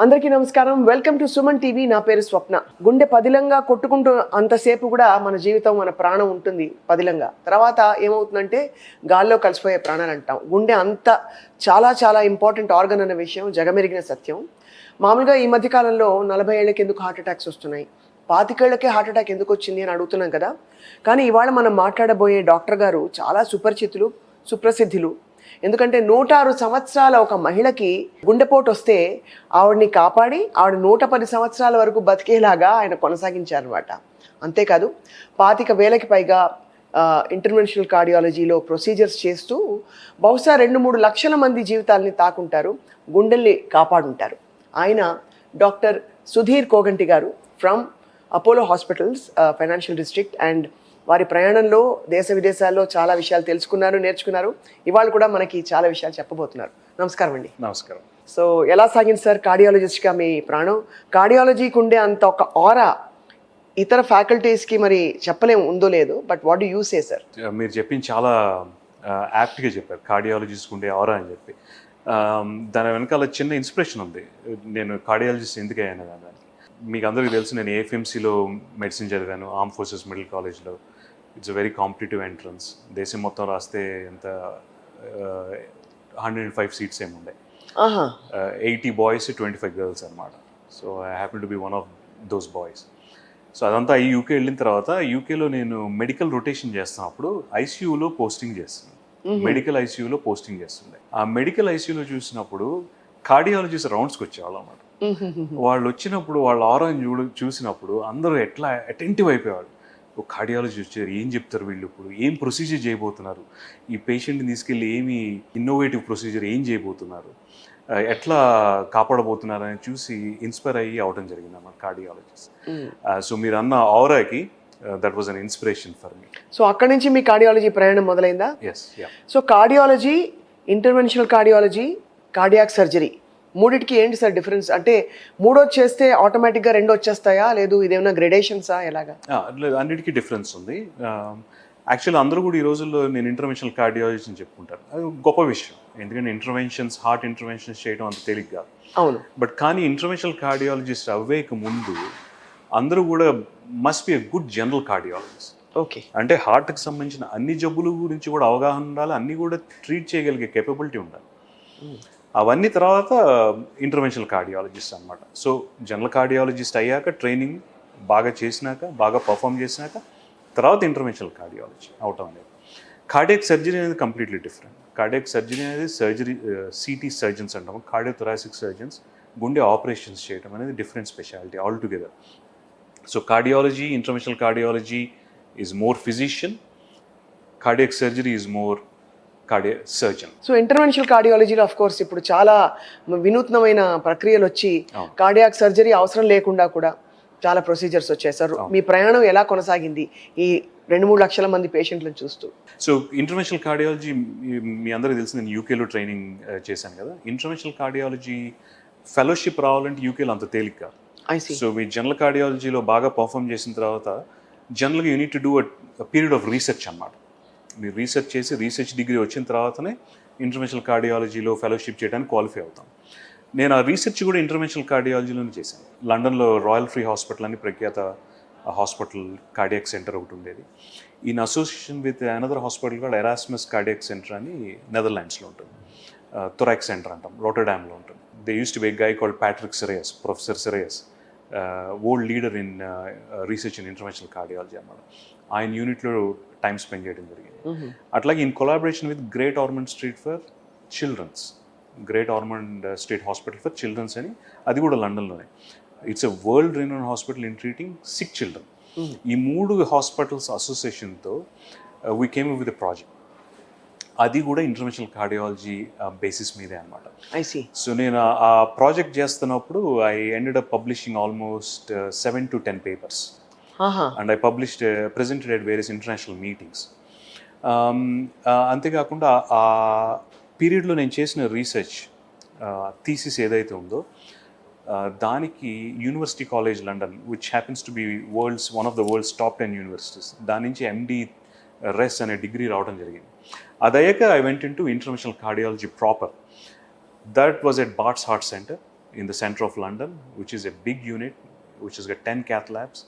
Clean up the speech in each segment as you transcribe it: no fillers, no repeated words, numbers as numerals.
అందరికీ నమస్కారం. Welcome to Suman TV. నా పేరు స్వప్న. గుండె పదిలంగా కొట్టుకుంటూ అంతసేపు కూడా మన జీవితం, మన ప్రాణం ఉంటుంది పదిలంగా. తర్వాత ఏమవుతుందంటే గాల్లో కలిసిపోయే ప్రాణాలు అంటాం. గుండె అంత చాలా చాలా ఇంపార్టెంట్ ఆర్గన్ అన్న విషయం జగమెరిగిన సత్యం. మామూలుగా ఈ మధ్యకాలంలో 40 ఏళ్ళకి ఎందుకు హార్ట్ అటాక్స్ వస్తున్నాయి, 25 ఏళ్ళకే హార్ట్ అటాక్ ఎందుకు వచ్చింది అని అడుగుతున్నాం కదా. కానీ ఇవాళ మనం మాట్లాడబోయే డాక్టర్ గారు చాలా సుపరిచితులు, సుప్రసిద్ధులు. ఎందుకంటే 106 సంవత్సరాల ఒక మహిళకి గుండెపోటు వస్తే ఆవిడని కాపాడి ఆవిడ 110 సంవత్సరాల వరకు బతికేలాగా ఆయన కొనసాగించారనమాట. అంతేకాదు 25,000కి పైగా ఇంటర్వెన్షనల్ కార్డియాలజీలో ప్రొసీజర్స్ చేస్తూ బహుశా 2-3 లక్షల మంది జీవితాలని తాకుంటారు, గుండెల్ని కాపాడుంటారు. ఆయన డాక్టర్ సుధీర్ కోగంటి గారు from Apollo hospitals, financial district. And వారి ప్రయాణంలో దేశ విదేశాల్లో చాలా విషయాలు తెలుసుకున్నారు, నేర్చుకున్నారు. ఇవాళ కూడా మనకి చాలా విషయాలు చెప్పబోతున్నారు. నమస్కారం అండి. నమస్కారం. సో ఎలా సాగింది సార్ కార్డియాలజిస్ట్గా మీ ప్రాణం? కార్డియాలజీకి ఉండే అంత ఒక ఆరా ఇతర ఫ్యాకల్టీస్కి మరి చెప్పలేము, ఉందో లేదో. But what do you say sir? మీరు చెప్పింది చాలా యాప్ట్గా చెప్పారు, కార్డియాలజిస్ట్ ఉండే ఆరా అని చెప్పి. దాని వెనకాల చిన్న ఇన్స్పిరేషన్ ఉంది. నేను కార్డియాలజిస్ట్ ఎందుకు అయ్యాను దానికి. మీకు అందరికీ తెలుసు, నేను ఏఎఫ్ఎంసీలో మెడిసిన్ చదివాను, ఆర్మ్ ఫోర్సెస్ మెడికల్ కాలేజ్లో. It's a very competitive entrance. దేశం మొత్తం రాస్తే ఎంత 105 సీట్స్ ఏమి ఉండే, 80 బాయ్స్ 25 గర్ల్స్ అనమాట. So I happy to be one of those boys. So అదంతా ఈ యూకే వెళ్ళిన తర్వాత, యూకేలో నేను మెడికల్ రొటేషన్ చేస్తున్నప్పుడు ఐసీయూలో పోస్టింగ్ చేస్తున్నాను. మెడికల్ ఐసీయూలో పోస్టింగ్ చేస్తుండే. ఆ మెడికల్ ఐసీయూలో చూసినప్పుడు కార్డియాలజిస్ట్ రౌండ్స్కి వచ్చేవాళ్ళు అన్నమాట. వాళ్ళు వచ్చినప్పుడు వాళ్ళ ఆరాని చూసినప్పుడు అందరూ ఎట్లా అటెంటివ్ అయిపోయేవాళ్ళు. ఒక కార్డియాలజీ వచ్చారు, ఏం చెప్తారు వీళ్ళు, ఇప్పుడు ఏం ప్రొసీజర్ చేయబోతున్నారు, ఈ పేషెంట్ని తీసుకెళ్ళి ఏమి ఇన్నోవేటివ్ ప్రొసీజర్ ఏం చేయబోతున్నారు, ఎట్లా కాపాడబోతున్నారు అని చూసి ఇన్స్పైర్ అయ్యి అవడం జరిగింది అన్నమాట కార్డియాలజిస్ట్. సో మీరు అన్న ఆరాకి that was an inspiration for me. So అక్కడి నుంచి మీ కార్డియాలజీ ప్రయాణం మొదలైందా? Yes, yeah. So cardiology, interventional cardiology, cardiac surgery మూడిటికి ఏంటి సార్ డిఫరెన్స్? అంటే మూడోది చేస్తే ఆటోమేటిక్గా 2 వచ్చేస్తాయా, లేదు ఇదేమన్నా గ్రెడేషన్సా, ఎలాగా? అన్నిటికీ డిఫరెన్స్ ఉంది. యాక్చువల్లీ అందరూ కూడా ఈ రోజుల్లో నేను ఇంటర్వెన్షనల్ కార్డియాలజిస్ట్ అని చెప్పుకుంటారు. అది గొప్ప విషయం, ఎందుకంటే ఇంటర్వెన్షన్స్, హార్ట్ ఇంటర్వెన్షన్స్ చేయడం అంత తేలిక కాదు. అవును. బట్ కానీ ఇంటర్వెన్షనల్ కార్డియాలజిస్ట్ అవ్వేక ముందు అందరూ కూడా must be a good general cardiologist. Okay. అంటే హార్ట్కి సంబంధించిన అన్ని జబ్బుల గురించి కూడా అవగాహన ఉండాలి, అన్నీ కూడా ట్రీట్ చేయగలిగే కేపబిలిటీ ఉండాలి. అవన్నీ తర్వాత ఇంటర్వెన్షనల్ కార్డియాలజిస్ట్ అనమాట. సో జనరల్ కార్డియాలజిస్ట్ అయ్యాక, ట్రైనింగ్ బాగా చేసినాక, బాగా పర్ఫామ్ చేసినాక తర్వాత ఇంటర్వెన్షనల్ కార్డియాలజీ అవటం అనేది. కార్డియాక్ సర్జరీ అనేది కంప్లీట్లీ డిఫరెంట్. కార్డియాక్ సర్జరీ అనేది సిటీ సర్జన్స్ అంటాము, కార్డియోథొరాసిక్ సర్జన్స్. గుండె ఆపరేషన్స్ చేయడం అనేది different speciality altogether. So cardiology, interventional cardiology is more physician, cardiac surgery is more cardiac surgeon. So interventional కార్డియాలజీలో of course ఇప్పుడు చాలా వినూత్నమైన ప్రక్రియలు వచ్చి కార్డియాక్ సర్జరీ అవసరం లేకుండా కూడా చాలా ప్రొసీజర్స్ వచ్చాయి సార్. మీ ప్రయాణం ఎలా కొనసాగింది ఈ 2-3 లక్షల మంది పేషెంట్లను చూస్తూ? సో ఇంటర్వెన్షనల్ కార్డియాలజీ మీ అందరికీ తెలిసి నేను యూకేలో ట్రైనింగ్ చేశాను కదా. ఇంటర్వెన్షనల్ కార్డియాలజీ ఫెలోషిప్ రావాలంటే యూకేలో అంత తేలిక కాదు. సో మీ జనరల్ కార్డియాలజీలో బాగా పర్ఫామ్ చేసిన తర్వాత జనరల్గా unit to do a period of research అన్నమాట. మీరు రీసెర్చ్ చేసి రీసెర్చ్ డిగ్రీ వచ్చిన తర్వాతనే ఇంటర్వెన్షనల్ కార్డియాలజీలో ఫెలోషిప్ చేయడానికి క్వాలిఫై అవుతాం. నేను ఆ రీసెర్చ్ కూడా ఇంటర్వెన్షనల్ కార్డియాలజీలోనే చేశాను. లండన్లో రాయల్ ఫ్రీ హాస్పిటల్ అని ప్రఖ్యాత హాస్పిటల్, కార్డియాక్ సెంటర్ ఒకటి ఉండేది. In association with another hospital కూడా ఎరాస్మస్ కార్డియాక్ సెంటర్ అని నెదర్లాండ్స్లో ఉంటుంది. థొరాక్ సెంటర్ అంటాం, రోటర్డామ్లో ఉంటుంది. They used to be a guy called Patrick Serruys, professor Serruys, old leader in research in interventional cardiology అన్నమాట. ఆయన యూనిట్లో టైం స్పెండ్ చేయడం జరిగింది. అట్లాగే in collaboration with Great Ormond Street for children's, Great Ormond Street hospital for children's అని, అది కూడా లండన్లోనే. It's a world renown hospital in treating sick children. ఈ 3 హాస్పిటల్స్ అసోసియేషన్తో we came with a project. అది కూడా ఇంటర్వెన్షనల్ కార్డియాలజీ బేసిస్ మీదే అనమాట. సో నేను ఆ ప్రాజెక్ట్ చేస్తున్నప్పుడు I ended up publishing almost 7 to 10 papers. And I published, presented at various international meetings. అంతేకాకుండా ఆ పీరియడ్లో నేను చేసిన రీసెర్చ్ థీసిస్ ఏదైతే ఉందో దానికి University College London, which happens to be one of the world's top 10 universities, దాని నుంచి MD రెస్ అనే డిగ్రీ రావడం జరిగింది. అదయ్యాక I went into interventional cardiology proper. That was at Bart's Heart Center in the center of London, which is a big unit, which has got 10 cath labs,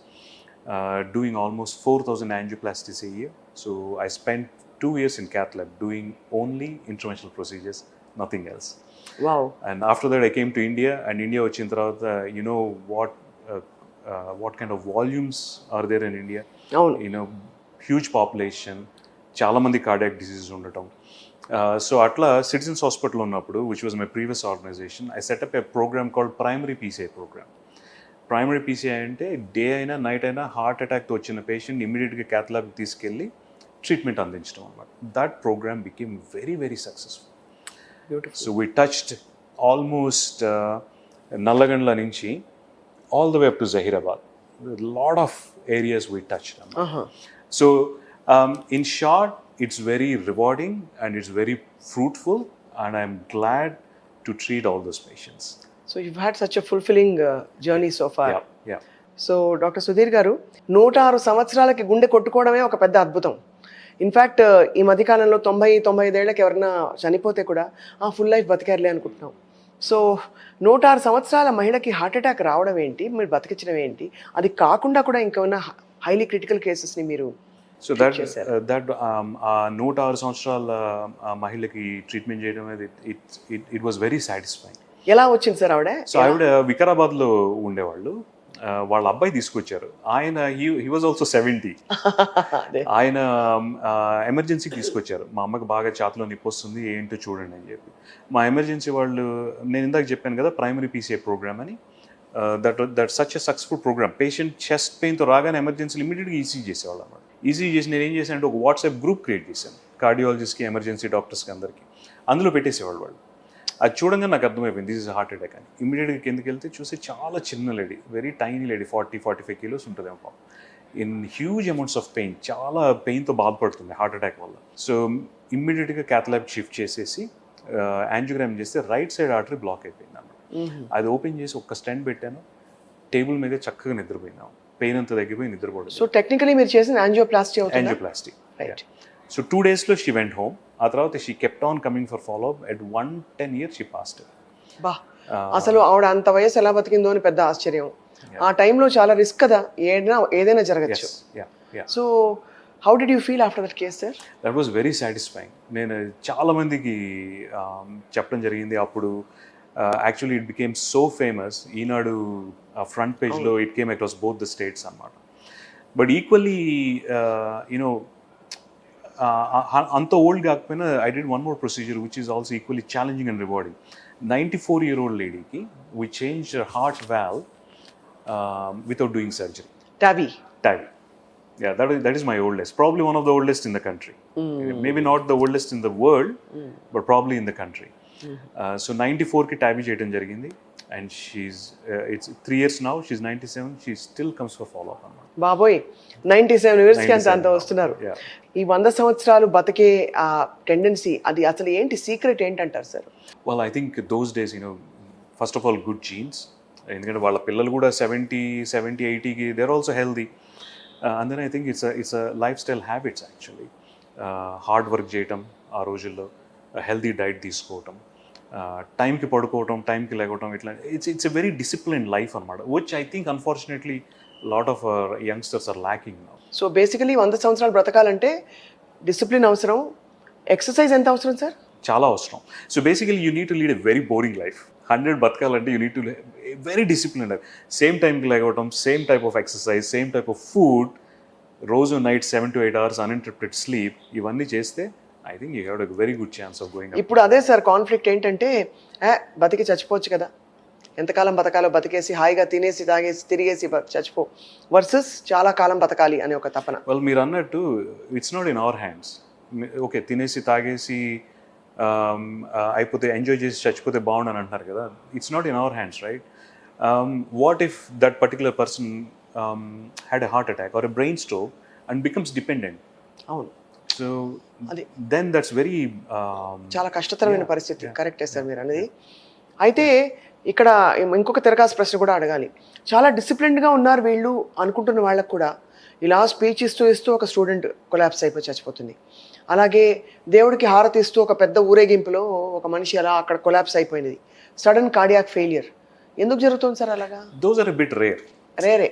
doing almost 4,000 angioplasties a year. So I spent 2 years in cath lab doing only interventional procedures, nothing else. Wow. And after that I came to India, and India వచ్చిన తర్వాత you know what kind of volumes are there in India. అవును. Huge population, చాలామంది cardiac diseases ఉండటం. So అట్లా citizens hospital ఉన్నప్పుడు, which was my previous organisation, I set up a programme called primary PCI programme. Primary PCI అంటే day అయినా night అయినా heart అటాక్తో వచ్చిన పేషెంట్ ఇమీడియట్గా క్యాత్ ల్యాబ్కి తీసుకెళ్ళి ట్రీట్మెంట్ అందించడం అన్నమాట. That programme became very very successful. So we touched almost Nallagandla నుంచి all the way up to Zahirabad. A lot of areas we touched. So, in short, it's very rewarding and it's very fruitful, and I'm glad to treat all those patients. So you've had such a fulfilling journey so far. Yeah. So doctor Sudheer గారు, 106 సంవత్సరాలకి గుండె కొట్టుకోవడమే ఒక పెద్ద అద్భుతం. In fact ఈ మధ్యకాలంలో 90-95 ఏళ్ళకి ఎవరైనా చనిపోతే కూడా ఫుల్ లైఫ్ బతికారులే అనుకుంటున్నాం. సో 106 సంవత్సరాల మహిళకి హార్ట్ అటాక్ రావడం ఏంటి, మీరు బతికించడం ఏంటి, అది కాకుండా కూడా ఇంకేమైనా హైలీ క్రిటికల్ కేసెస్ని మీరు సో దట్ 106 సంవత్సరాల మహిళకి ట్రీట్మెంట్ చేయడం అనేది ఇట్ వాజ్ వెరీ సాటిస్ఫైయింగ్. ఎలా వచ్చింది సార్ ఆవిడ? సో ఆవిడ వికారాబాద్లో ఉండేవాళ్ళు. వాళ్ళ అబ్బాయి తీసుకొచ్చారు. ఆయన హీ వాజ్ ఆల్సో 70. ఆయన ఎమర్జెన్సీకి తీసుకొచ్చారు. మా అమ్మకి బాగా ఛాతీలో నొప్పి వస్తుంది, ఏంటో చూడండి అని చెప్పి. మా ఎమర్జెన్సీ వాళ్ళు, నేను ఇందాక చెప్పాను కదా ప్రైమరీ పీసీఐ ప్రోగ్రామ్ అని, that such a successful programme. Patient chest పెయిన్తో రాగానే ఎమర్జెన్సీలు ఇమీడియట్గా ఈసీ చేసేవాళ్ళు అన్నమాట. ఈసీ చేసి నేను ఏం చేశాను అంటే ఒక వాట్సాప్ గ్రూప్ క్రియేట్ చేశాను కార్డియాలజిస్ట్కి, ఎమర్జెన్సీ డాక్టర్స్కి అందరికీ. అందులో పెట్టేసేవాళ్ళు వాళ్ళు. అది చూడంగా నాకు అర్థమైపోయింది దిస్ ఇస్ హార్ట్ అటాక్ అని. ఇమీడియట్గా కిందకి వెళ్తే చూస్తే చాలా చిన్న lady, very tiny lady, 40-45 kilos ఉంటుందేమో, in huge amounts of pain, చాలా పెయిన్తో బాధపడుతుంది హార్ట్ అటాక్ వల్ల. సో ఇమ్మీడియట్గా క్యాత్ ల్యాబ్ షిఫ్ట్ చేసేసి యాంజియోగ్రామ్ చేస్తే రైట్ సైడ్ ఆర్టరీ బ్లాక్ అయిపోయింది అన్నమాట. అది ఓపెన్ చేసి ఒక్క స్టెంట్ పెట్టాను, టేబుల్ మీద చక్కగా నిద్రపోయినాం, పెయిన్ అంతా తగ్గిపోయి నిద్రపోవడం. సో టెక్నికలీ మీరు చేసిన యాంజియోప్లాస్టీ. రైట్. సో 2 daysలో షీ వెంట్ హోమ్. ఆ తర్వాత she kept on coming for follow up. At 110 years she passed. బా, అసలు ఆవిడ అంత వయసు ఎలా బతికిందో అని పెద్ద ఆశ్చర్యం. ఆ టైంలో చాలా రిస్క్ కదా, ఏదైనా జరగచ్చు. So how did you feel after that case sir? That was very satisfying. నేను చాలా మందికి చెప్పడం జరిగింది అప్పుడు. Actually it became so famous. Eenadu front పేజ్లో it came across both the states అన్నమాట. But equally you know old కాకపోయినా I did one more procedure which is also equally challenging and rewarding. 94-year-old లేడీకి we changed her heart valve without doing surgery. TAVI. Yeah, that is my oldest. Probably one of the oldest in the country. Maybe not the oldest in the world, but probably in the country. So 94కి TAVI చేయడం జరిగింది. And it's 3 years now, she's 97, she still comes for follow-up. బాబోయ్, 97 yearsకి అంత వస్తున్నారు. ఈ 100 సంవత్సరాలు బతికే ఆ tendency, అది అసలు ఏంటి, సీక్రెట్ ఏంటంటారు sir? Well, I think those days, first of all, good genes. ఎందుకంటే వాళ్ళ పిల్లలు కూడా 70-80కి they're also healthy. And then I think it's a lifestyle habits actually. Hard work చేయటం ఆ రోజుల్లో, హెల్తీ డైట్ తీసుకోవటం, టైంకి పడుకోవటం, టైంకి లేకపోవటం, ఇట్లా it's a very discipline life అనమాట, which I think unfortunately lot of youngsters are lacking now. So basically 100 సంవత్సరాలు బ్రతకాలంటే డిసిప్లిన్ అవసరం, ఎక్సర్సైజ్ ఎంత అవసరం సార్? చాలా అవసరం. So basically you need to lead a very boring life. 100 బతకాలంటే you need to very discipline life. Same టైంకి లేకపోవటం, same type of exercise, same type of food, రోజు night 7 to 8 hours uninterrupted sleep, ఇవన్నీ చేస్తే I think you have a very good chance of going. ఇప్పుడు అదే sir conflict ఏంటంటే, బతికి చచ్చిపోవచ్చు కదా, ఎంతకాలం బతకాలో బతికేసి హాయిగా తినేసి తాగేసి తిరిగేసి చచ్చిపో, వర్సెస్ చాలా కాలం బతకాలి అనే ఒక తపన. వెల్, మీరు అన్నట్టు it's not in our hands. Okay, తినేసి తాగేసి అయిపోతే ఎంజాయ్ చేసి చచ్చిపోతే బాగుండని అంటున్నారు కదా, it's not in our hands, right? What if that particular person had a heart attack or a brain stroke and becomes dependent? అవును. సో దెన్ దట్స్ వెరీ చాలా కష్టతరమైన పరిస్థితి. కరెక్టే సార్ మీరు అనేది. అయితే ఇక్కడ ఇంకొక తిరగాల్సిన ప్రశ్న కూడా అడగాలి. చాలా డిసిప్లిన్డ్గా ఉన్నారు వీళ్ళు అనుకుంటున్న వాళ్ళకు కూడా ఇలా స్పీచ్ ఇస్తూ ఒక స్టూడెంట్ కొలాప్స్ అయిపోయి చచ్చిపోతుంది. అలాగే దేవుడికి హారతి ఇస్తూ ఒక పెద్ద ఊరేగింపులో ఒక మనిషి అలా అక్కడ కొలాప్స్ అయిపోయినది. Sudden cardiac failure. ఎందుకు జరుగుతుంది సార్ అలాగా? Those are a bit rare rare.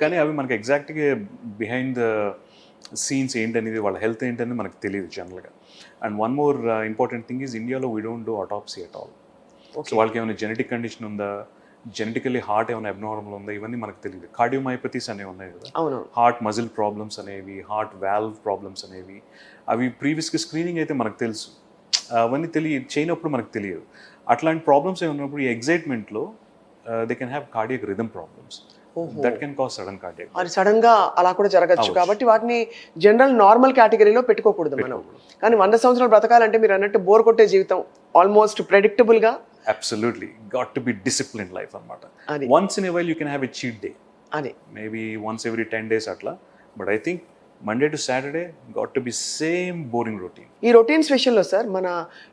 కానీ అవి మనకి ఎగ్జాక్ట్గా బిహైండ్ ద సీన్స్ ఏంటనేది, వాళ్ళ హెల్త్ ఏంటనేది మనకు తెలియదు జనరల్గా. And one more important thing is ఇండియాలో we don't do autopsy at all. So వాళ్ళకి ఏమైనా జెనెటిక్ కండిషన్ ఉందా, జెనెటికల్లీ హార్ట్ ఏమైనా అబ్నార్మల్ ఉందా, ఇవన్నీ మనకు తెలియదు. కార్డియోమైపతీస్ అనేవి ఉన్నాయి కదా, అవును. హార్ట్ మజిల్ ప్రాబ్లమ్స్ అనేవి, హార్ట్ వాల్వ్ ప్రాబ్లమ్స్ అనేవి, అవి ప్రీవియస్గా స్క్రీనింగ్ అయితే మనకు తెలుసు. అవన్నీ చేయనప్పుడు మనకు తెలియదు. అట్లాంటి ప్రాబ్లమ్స్ ఏమి ఉన్నప్పుడు ఈ ఎగ్జైట్మెంట్లో they can have cardiac rhythm problems. That can cause sudden cardiac. అది సడన్ గా అలా కూడా జరగచ్చు. కాబట్టి వాటిని జనరల్ నార్మల్ కేటగిరీలో పెట్టుకోకూడదు మనం. కానీ 100 సంవత్సరాలు బ్రతకాలంటే మీరు అన్నట్టు బోర్ కొట్టే జీవితం, ఆల్మోస్ట్ ప్రెడిక్టబుల్ గా. Absolutely got to be discipline life అన్నమాట. అది once in a while you can have a cheat day, అది మేబీ వన్స్ ఎవ్రీ 10 days అట్లా. But I think Monday to Saturday got to be same boring routine. ఈ routines విషయంలో sir, మన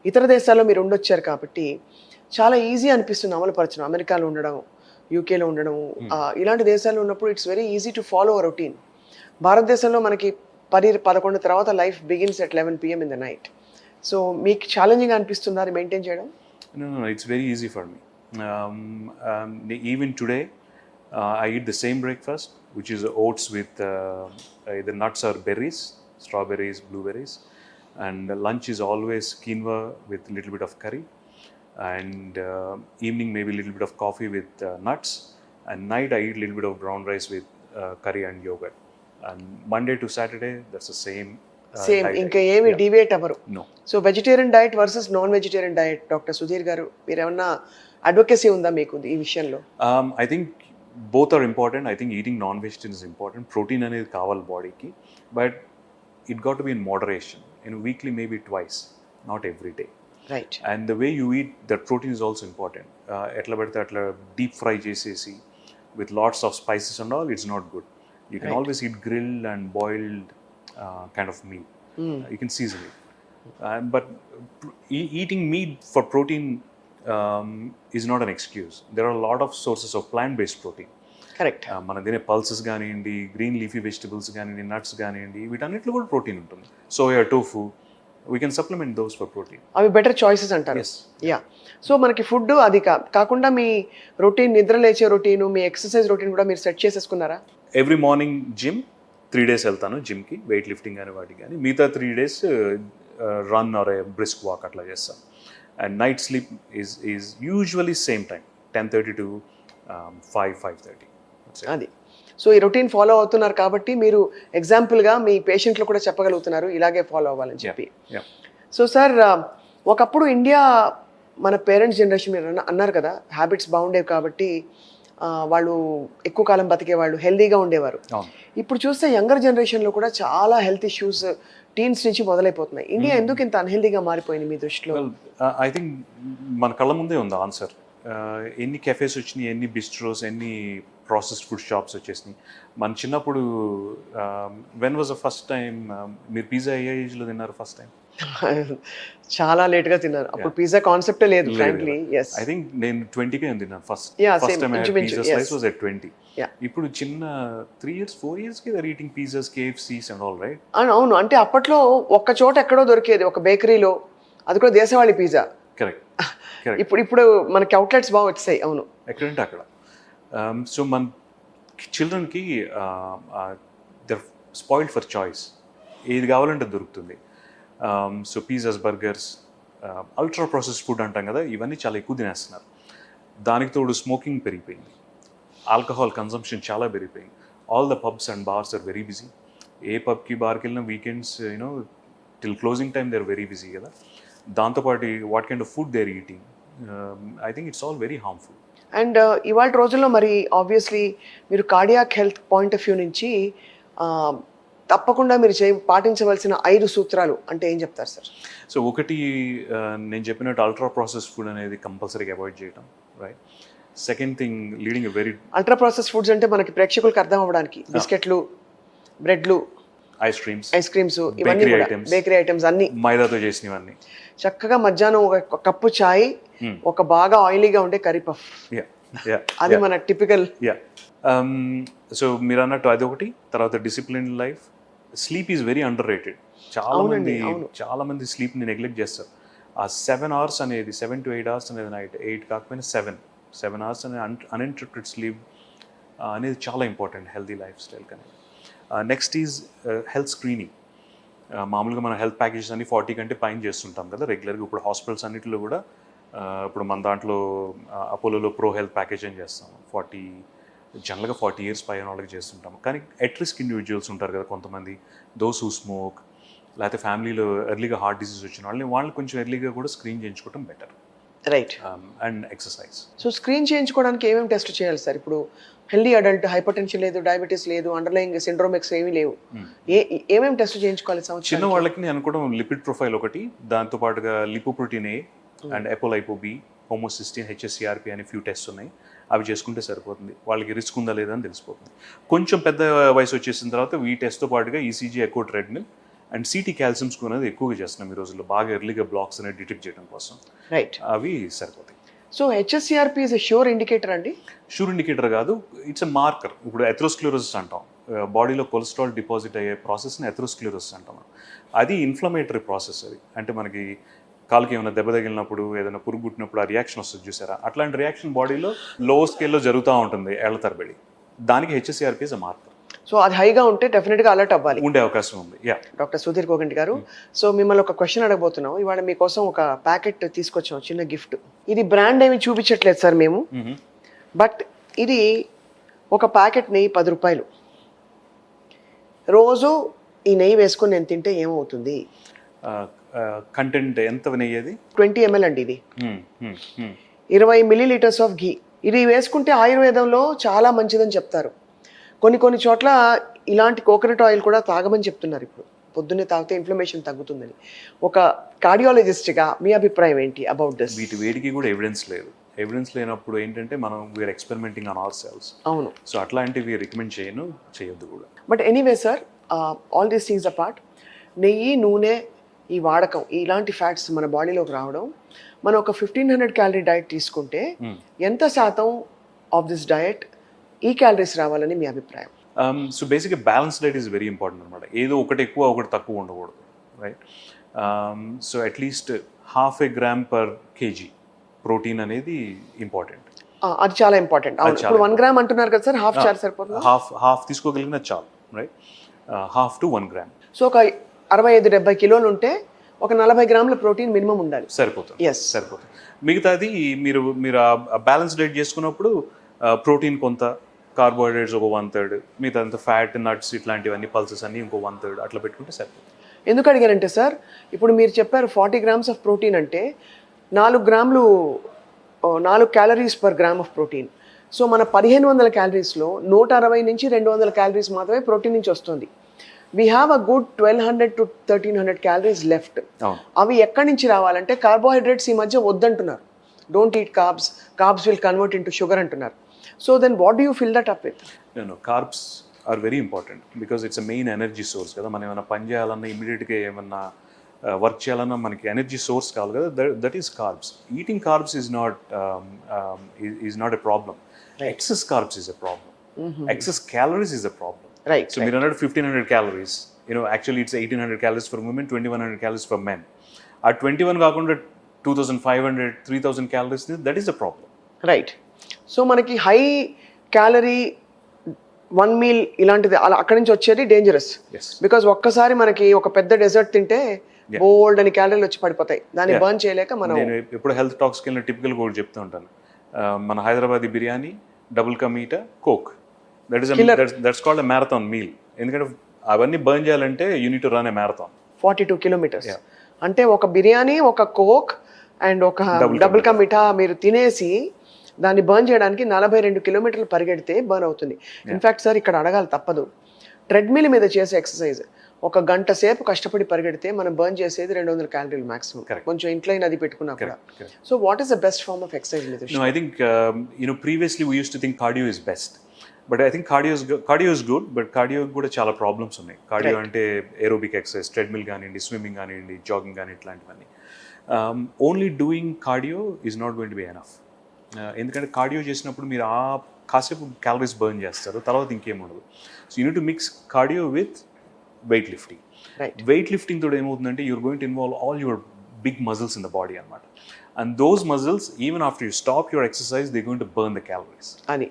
ఇతర దేశాల్లో మీరు ఉండొచ్చారు కాబట్టి చాలా ఈజీ అనిపిస్తుంది అమలు పరచడం. అమెరికాలో ఉండడం, యూకేలో ఉండడం, ఇలాంటి దేశాల్లో ఉన్నప్పుడు it's very easy to follow a routine. భారతదేశంలో మనకి 10-11 తర్వాత life begins at 11 PM in the night. So మీకు ఛాలెంజింగ్ అనిపిస్తుందా అది మెయింటైన్ చేయడం? No, it's very easy for me. Even today, I eat the same breakfast, which is oats with either nuts or berries, strawberries, blueberries. And lunch is always quinoa with a little bit of curry. And evening, maybe a little bit of coffee with nuts. And night, I eat a little bit of brown rice with curry and yogurt. And Monday to Saturday, that's the same. Same, ఇంకా ఏమి డివేట్ అవ్వరు. No. So vegetarian diet versus non vegetarian diet, doctor Sudheer గారు, మీరు ఏమన్నా advocacy ఉందా మీకు ఈ విషయంలో? I think both are important. I think eating non-vegetarian is important. Protein అనేది కావాలి బాడీకి, but it got to be in moderation. Weekly maybe twice, not every day. Right. And the way you eat that protein is also important. ఎట్లా పడితే అట్లా deep fry చేసేసి with lots of spices and all, it's not good. You can always eat grilled and boiled kind of meat. You can season it. But eating meat for protein is not an excuse. There are a lot of sources of plant-based protein. Correct. మన తినే pulses కానివ్వండి, green leafy vegetables కానివ్వండి, nuts కానివ్వండి, వీటన్నిటిలో కూడా protein ఉంటుంది. Soya, tofu, we can supplement those for protein. అవి better choices అంటారు. యా. సో మనకి ఫుడ్ అది కాకుండా మీ రొటీన్, నిద్ర లేచే రొటీన్, మీ ఎక్సర్సైజ్ రొటీన్ కూడా మీరు సెట్ చేసేసుకున్నారా? ఎవ్రీ మార్నింగ్ జిమ్, 3 days వెళ్తాను జిమ్కి, వెయిట్ లిఫ్టింగ్ అని వాటికి కానీ. మిగతా 3 days run or a brisk walk అట్లా చేస్తాను. And night sleep is usually same time, 10:30 to 5:30. అది. సో ఈ రొటీన్ ఫాలో అవుతున్నారు కాబట్టి మీరు ఎగ్జాంపుల్గా మీ పేషెంట్లు కూడా చెప్పగలుగుతున్నారు ఇలాగే ఫాలో అవ్వాలని చెప్పి. సో సార్, ఒకప్పుడు ఇండియా, మన పేరెంట్స్ జనరేషన్ మీరు అన్నారు కదా, హ్యాబిట్స్ బాగుండేవి కాబట్టి వాళ్ళు ఎక్కువ కాలం బతికేవాళ్ళు, హెల్దీగా ఉండేవారు. ఇప్పుడు చూస్తే యంగర్ జనరేషన్లో కూడా చాలా హెల్త్ ఇష్యూస్ టీన్స్ నుంచి మొదలైపోతున్నాయి. ఇండియా ఎందుకు ఇంత అన్హెల్దీగా మారిపోయింది మీ దృష్టిలో? ఐ థింక్ మన కళ్ళ ముందే ఉంది ఆన్సర్. ఎన్ని కెఫేస్ వచ్చినాయి, ఎన్ని బిస్ట్రోస్, ఎన్ని ప్రాసెస్డ్ ఫుడ్ షాప్స్ వచ్చేసినాయి. మన చిన్నప్పుడు when was the first time మీరు పిజ్జా ఏ ఏజ్లో తిన్నారు ఫస్ట్ టైం? చాలా లేట్ గా తిన్నారు. అప్పుడు పిజ్జా కాన్సెప్ట్ లేదు ఫ్రాంక్లీ. yes, I think నేను 20కే తిన్నాను first time. Pizza slice was at 20. ఇప్పుడు చిన్న 3 years 4 years కి they're eating pizzas, KFCs and all, right? అవును. అంటే అప్పట్లో ఒక్క చోట ఎక్కడో దొరికేది, ఒక బేకరీలో, అది కూడా దేశవాళీ పిజ్జా. కరెక్ట్. ఇప్పుడు మనకి అవుట్లెట్స్ బాగా వచ్చాయి. అవును, ఎక్కడంటే అక్కడ. సో మన చిల్డ్రన్కి దర్ స్పాయిల్డ్ ఫర్ చాయిస్, ఏది కావాలంటే దొరుకుతుంది. So pizzas, burgers, ultra processed food అంటాం కదా, ఇవన్నీ చాలా ఎక్కువ తినేస్తున్నారు. దానికి తోడు స్మోకింగ్ పెరిగిపోయింది, ఆల్కహాల్ కన్సంప్షన్ చాలా పెరిగిపోయింది. All the pubs and bars are very busy. ఏ పబ్కి బార్కి వెళ్ళిన weekends till closing time they are very busy కదా. దాంతోపాటు what kind of food they are eating, I think it's all very harmful. And ఇవాళ రోజుల్లో మరి ఆబ్వియస్లీ మీరు cardiac health point of view నుంచి తప్పకుండా మీరు పాటించవలసిన 5 సూత్రాలు అంటే ఏం చెప్తారు సార్? సో ఒకటి, నేను చెప్పినట్టు అల్ట్రా ప్రాసెస్ ఫుడ్ అనేది కంపల్సరీగా అవాయిడ్ చేయడం, right? Second thing, leading a very ultra process foods అంటే మనకి ప్రేక్షకులకు అర్థం అవ్వడానికి బిస్కెట్లు, బ్రెడ్లు, ఐస్ క్రీమ్స్, ఇవన్నీ బేకరీ ఐటమ్స్ అన్ని మైదాతో చేసినవన్నీ. చక్కగా మధ్యాహ్నం ఒక కప్పు చాయ్, ఒక బాగా ఆయిలీగా ఉండే కర్రీ పఫ్, అది మన టిపికల్. సో మీరు అన్నట్టు అది ఒకటి. తర్వాత discipline life. Sleep is very under rated. చాలా మంది స్లీప్ని నెగ్లెక్ట్ చేస్తారు. ఆ 7 hours అనేది, 7 to 8 hours అనేది నైట్, 8 కాకపోయినా 7 hours అనే అన్ఇంటరప్టెడ్ స్లీప్ అనేది చాలా ఇంపార్టెంట్ హెల్తీ లైఫ్ స్టైల్ కానీ. Next is health screening. మామూలుగా మన హెల్త్ ప్యాకేజెస్ అన్ని 40 కంటే పైన చేస్తుంటాం కదా రెగ్యులర్గా. ఇప్పుడు హాస్పిటల్స్ అన్నింటిలో కూడా ఇప్పుడు మన దాంట్లో అపోలోలో ప్రో హెల్త్ ప్యాకేజ్ అని చేస్తాం. 40 జనరల్గా 40 years పైన వాళ్ళకి చేస్తుంటాం. కానీ ఎట్ రిస్క్ ఇండివిజువల్స్ ఉంటారు కదా కొంతమంది, దోస్ హూ స్మోక్, లేకపోతే ఫ్యామిలీలో ఎర్లీగా హార్ట్ డిసీజ్ వచ్చిన వాళ్ళు కొంచెం ఎర్లీగా కూడా స్క్రీన్ చేయించుకోవడం better. Right. And exercise. So screen చేయించుకోవడానికి ఏమేమి టెస్ట్ చేయాలి సార్? ఇప్పుడు హెల్దీ అడల్ట్, హైపర్ టెన్షన్ లేదు, డయాబెటీస్ లేదు, అండర్లైయింగ్ సిండ్రోమిక్స్ ఏమీ లేవు, ఏమేమి టెస్ట్ చేయించుకోవాలి? చిన్న వాళ్ళకి నేను అనుకోవడం లిపిడ్ ప్రొఫైల్ ఒకటి, దాంతోపాటుగా lipoprotein A and apolipo B, homocysteine, HSCRP అనే ఫ్యూ టెస్ట్ ఉన్నాయి. అవి చేసుకుంటే సరిపోతుంది. వాళ్ళకి రిస్క్ ఉందా లేదా అని తెలిసిపోతుంది. కొంచెం పెద్ద వయసు వచ్చేసిన తర్వాత ఈ టెస్ట్తో పాటుగా ECG, echo, treadmill and CT calcium score అనేది ఎక్కువగా చేస్తున్నాం ఈ రోజుల్లో, బాగా ఎర్లీగా బ్లాక్స్ అనేది డిటెక్ట్ చేయడం కోసం. రైట్. అవి సరిపోతాయి. So HSCRP is a sure indicator అండి? షూర్ ఇండికేటర్ కాదు, ఇట్స్ ఎ మార్కర్. ఇప్పుడు ఎథెరోస్క్లెరోసిస్ అంటాం, బాడీలో కొలెస్ట్రాల్ డిపాజిట్ అయ్యే ప్రాసెస్ని ఎథెరోస్క్లెరోసిస్ అంటాం. అది ఇన్ఫ్లమేటరీ ప్రాసెస్. అది అంటే మనకి కాలుకి ఏమైనా దెబ్బ తగిలినప్పుడు, ఏదైనా పురుగు పుట్టినప్పుడు ఆ రియాక్షన్ వస్తుంది చూసారా, అట్లాంటి రియాక్షన్ బాడీలో లో స్కేల్లో జరుగుతూ ఉంటుంది ఏళ్ల తరబడి. దానికి HSCRP is a marker. So అది హైగా ఉంటే డెఫినెట్గా అలర్ట్ అవ్వాలి, ఉండే అవకాశం ఉంది. యా. డాక్టర్ సుధీర్ కోగంటి గారు, సో మిమ్మల్ని ఒక క్వశ్చన్ అడగబోతున్నాం. ఇవాళ మీకోసం ఒక ప్యాకెట్ తీసుకొచ్చాం, చిన్న గిఫ్ట్. ఇది బ్రాండ్ ఏమి చూపించట్లేదు సార్ మేము, బట్ ఇది ఒక ప్యాకెట్ నెయ్యి 10 రూపాయలు. రోజు ఈ నెయ్యి వేసుకొని నేను తింటే ఏమవుతుంది? కంటెంట్ ఎంత నెయ్యి? అది 20 ml అండి. ఇది 20 milliliters ఆఫ్ ఘీ. ఇది వేసుకుంటే ఆయుర్వేదంలో చాలా మంచిదని చెప్తారు. కొన్ని చోట్ల ఇలాంటి కోకోనట్ ఆయిల్ కూడా తాగమని చెప్తున్నారు. ఇప్పుడు పొద్దున్నే తాగితే ఇన్ఫ్లమేషన్ తగ్గుతుందని. ఒక కార్డియాలజిస్ట్గా మీ అభిప్రాయం ఏంటి అబౌట్ దిస్? వీటి వేడికి కూడా ఎవిడెన్స్ లేదు. ఎవిడెన్స్ లేనప్పుడు ఏంటంటే మనం we are experimenting on our cells. అవును. సో అట్లాంటివి రికమెండ్ చేయొద్దు కూడా. But anyway sir, all these things apart, నెయ్యి, నూనె ఈ వాడకం, ఇలాంటి ఫ్యాట్స్ మన బాడీలోకి రావడం, మనం ఒక 1500 calorie డైట్ తీసుకుంటే ఎంత శాతం ఆఫ్ దిస్ డయట్ ఈ క్యాలరీస్ రావాలని మీ అభిప్రాయం? సో బేసిక్గా balance diet is very important అనమాట. ఏదో ఒకటి ఎక్కువ ఒకటి తక్కువ ఉండకూడదు, right? So at least 1/2 gram per kg protein అనేది ఇంపార్టెంట్. అది చాలా ఇంపార్టెంట్. ఇప్పుడు 1 gram అంటున్నారు కదా సార్, హాఫ్ చార్ సరిపోతుంది? హాఫ్ తీసుకోగలిగిన చాలు, రైట్? 1/2 to 1 gram. సో ఒక 65-70 కిలోలు ఉంటే ఒక 40 grams ప్రోటీన్ మినిమం ఉండాలి. సరిపోతుంది. ఎస్, సరిపోతుంది. మిగతాది మీరు బ్యాలెన్స్ డైట్ చేసుకున్నప్పుడు ప్రోటీన్ కొంత, కార్బోహైడ్రేట్స్ ఒక 1/3, మిగతా అంత ఫ్యాట్, నట్స్ ఇట్లాంటివన్నీ, పల్సెస్ అన్నీ ఇంకో 1/3 అట్లా పెట్టుకుంటే సరిపోతుంది. ఎందుకు అడిగారంటే సార్, ఇప్పుడు మీరు చెప్పారు 40 grams ఆఫ్ ప్రోటీన్ అంటే 4 grams 4 calories per gram of protein. So మన 1500 calories-లో 160 నుంచి 200 calories మాత్రమే ప్రోటీన్ నుంచి వస్తుంది. We have a good 1200 to 1300 calories left. అవి ఎక్కడి నుంచి రావాలంటే కార్బోహైడ్రేట్స్ ఈ మధ్య వద్దంటున్నారు. Don't eat carbs, carbs will convert into sugar అంటున్నారు. So then what do you fill that up with? Carbs are very important because it's a main energy source కదా. మనం ఏమైనా పని చేయాలన్నా, ఇమీడియట్గా ఏమన్నా వర్క్ చేయాలన్నా మనకి ఎనర్జీ సోర్స్ కావాలి కదా. That is carbs. Eating carbs is not a problem. Excess carbs is a problem. Excess calories is a problem. Right. So, మీరు 1500 calories. Actually it's 1800 calories for women, 2100 calories for men. ఆ 21 కాకుండా 2500, 3000 calories, that is the problem. Right. So మనకి high calorie 1 meal ఇలాంటిది అలా అక్కడి నుంచి వచ్చేది dangerous. Because ఒక్కసారి మనకి ఒక పెద్ద డెజర్ట్ తింటే బోల్డ్ అని క్యాలరీలు వచ్చి పడిపోతాయి. దాన్ని బర్న్ చేయలేక మనం. నేను ఎప్పుడు హెల్త్ టాక్స్కి వెళ్ళిన టిపికల్ కూడా చెప్తూ ఉంటాను. మన హైదరాబాదీ బిర్యానీ, డబుల్ కా meetha, coke, that's called a marathon meal. ఎందుకంటే అవన్నీ బర్న్ చేయాలంటే you need to run a marathon. 42 kilometers. అంటే ఒక బిర్యానీ, ఒక కోక్ అండ్ ఒక డబుల్ కా మీఠా మీరు తినేసి దాన్ని బర్న్ చేయడానికి 42 kilometers పరిగెడితే బర్న్ అవుతుంది. ఇన్ఫాక్ట్ సార్ ఇక్కడ అడగాలి తప్పదు, ట్రెడ్మిల్ మీద చేసే ఎక్సర్సైజ్ 1 గంట సేపు కష్టపడి పరిగెడితే మనం బర్న్ చేసేది 200 calories మాక్సిమం. కొంచెం ఇంట్లో అది పెట్టుకున్నా కూడా. So what is the best form of exercise? No, I think previously we used to think cardio is best. But I think cardio is good, but cardio కూడా చాలా ప్రాబ్లమ్స్ ఉన్నాయి. Cardio అంటే aerobic exercise, treadmill కానివ్వండి, swimming కానివ్వండి, jogging కానీ ఇట్లాంటివన్నీ. Only doing cardio is not going to be enough. ఎందుకంటే cardio చేసినప్పుడు మీరు ఆ కాసేపు క్యాలరీస్ బర్న్ చేస్తారు, తర్వాత ఇంకేం ఉండదు. So you need to mix cardio with weight lifting. Weight lifting తోడు ఏమవుతుందంటే you're going to involve all your big muscles in the body అనమాట. And those muscles, even after you stop your exercise, they're going to burn the calories. అని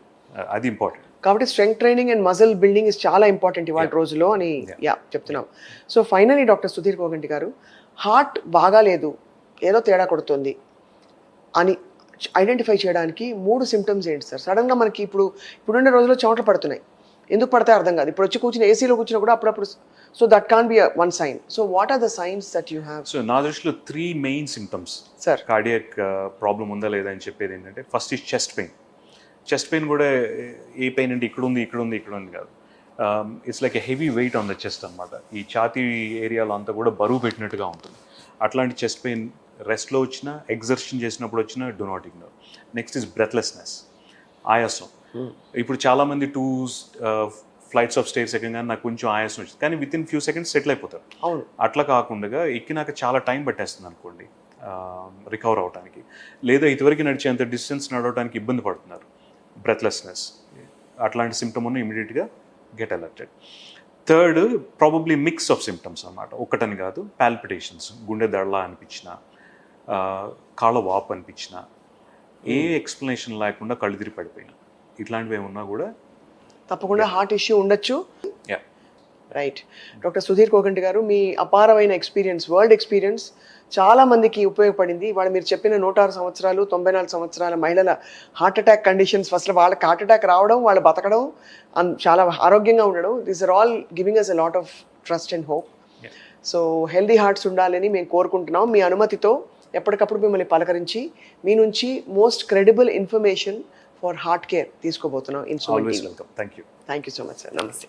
అది important. కాబట్టి strength training and muscle building is చాలా important ఇవాళ రోజులో అని చెప్తున్నాం. So finally doctor Sudheer Koganti గారు, హార్ట్ బాగాలేదు, ఏదో తేడా కొడుతుంది అని ఐడెంటిఫై చేయడానికి 3 సిమ్టమ్స్ ఏంటి సార్? సడన్గా మనకి ఇప్పుడుండే రోజుల్లో చెమటలు పడుతున్నాయి, ఎందుకు పడతాయి అర్థం కాదు. ఇప్పుడు వచ్చి కూర్చుని ఏసీలో కూర్చున్నా కూడా అప్పుడప్పుడు, so that can be one sign. So what are the signs that you have? So నా దృష్టిలో 3 main symptoms sir cardiac problem ఉందా లేదా అని చెప్పేది ఏంటంటే, ఫస్ట్ ఈ చెస్ట్ పెయిన్. చెస్ట్ పెయిన్ కూడా ఏ పెయిన్ అంటే ఇక్కడ ఉంది కాదు. It's like a heavy weight on the chest అనమాట. ఈ ఛాతీ ఏరియాలో అంతా కూడా బరువు పెట్టినట్టుగా ఉంటుంది. అట్లాంటి చెస్ట్ పెయిన్ రెస్ట్లో వచ్చినా, ఎగ్జర్షన్ చేసినప్పుడు వచ్చినా, do not ignore. Next is breathlessness, ఆయాసం. ఇప్పుడు చాలామంది 2 ఫ్లైట్స్ ఆఫ్ స్టేర్స్ ఎక్కగానే నాకు కొంచెం ఆయాసం వచ్చింది, కానీ with in few seconds settle అయిపోతారు. అవును. అట్లా కాకుండా ఎక్కినాక చాలా టైం పట్టేస్తుంది అనుకోండి రికవర్ అవడానికి, లేదా ఇదివరకు నడిచేంత డిస్టెన్స్ నడవడానికి ఇబ్బంది పడుతున్నారు, బ్రెత్లెస్నెస్, అట్లాంటి సిమ్టమ్ ఉన్న ఇమీడియట్గా get alerted. Third probably mix of symptoms అన్నమాట, ఒక్కటని కాదు. పాల్పిటేషన్స్, గుండె దడలా అనిపించిన, కాళ్ళ వాపు అనిపించిన, ఏ ఎక్స్ప్లెనేషన్ లేకుండా కళ్ళు తిరిగి పడిపోయినా, ఇట్లాంటివి ఏమున్నా కూడా తప్పకుండా హార్ట్ ఇష్యూ ఉండొచ్చు. Yeah. Right. Doctor Sudheer Koganti గారు, మీ అపారమైన ఎక్స్పీరియన్స్, వరల్డ్ ఎక్స్పీరియన్స్ చాలా మందికి ఉపయోగపడింది. ఇవాళ మీరు చెప్పిన 106 సంవత్సరాలు 94 సంవత్సరాల మహిళల హార్ట్ అటాక్ కండిషన్స్, ఫస్ట్ వాళ్ళకి హార్ట్ అటాక్ రావడం, వాళ్ళు బతకడం, చాలా ఆరోగ్యంగా ఉండడం, these are all giving us a lot of trust and hope. So healthy hearts ఉండాలని మేము కోరుకుంటున్నాం. మీ అనుమతితో ఎప్పటికప్పుడు మిమ్మల్ని పలకరించి మీ నుంచి most credible information for heart care తీసుకోబోతున్నాం in Suman TV. Thank you thank you so much sir. నమస్తే.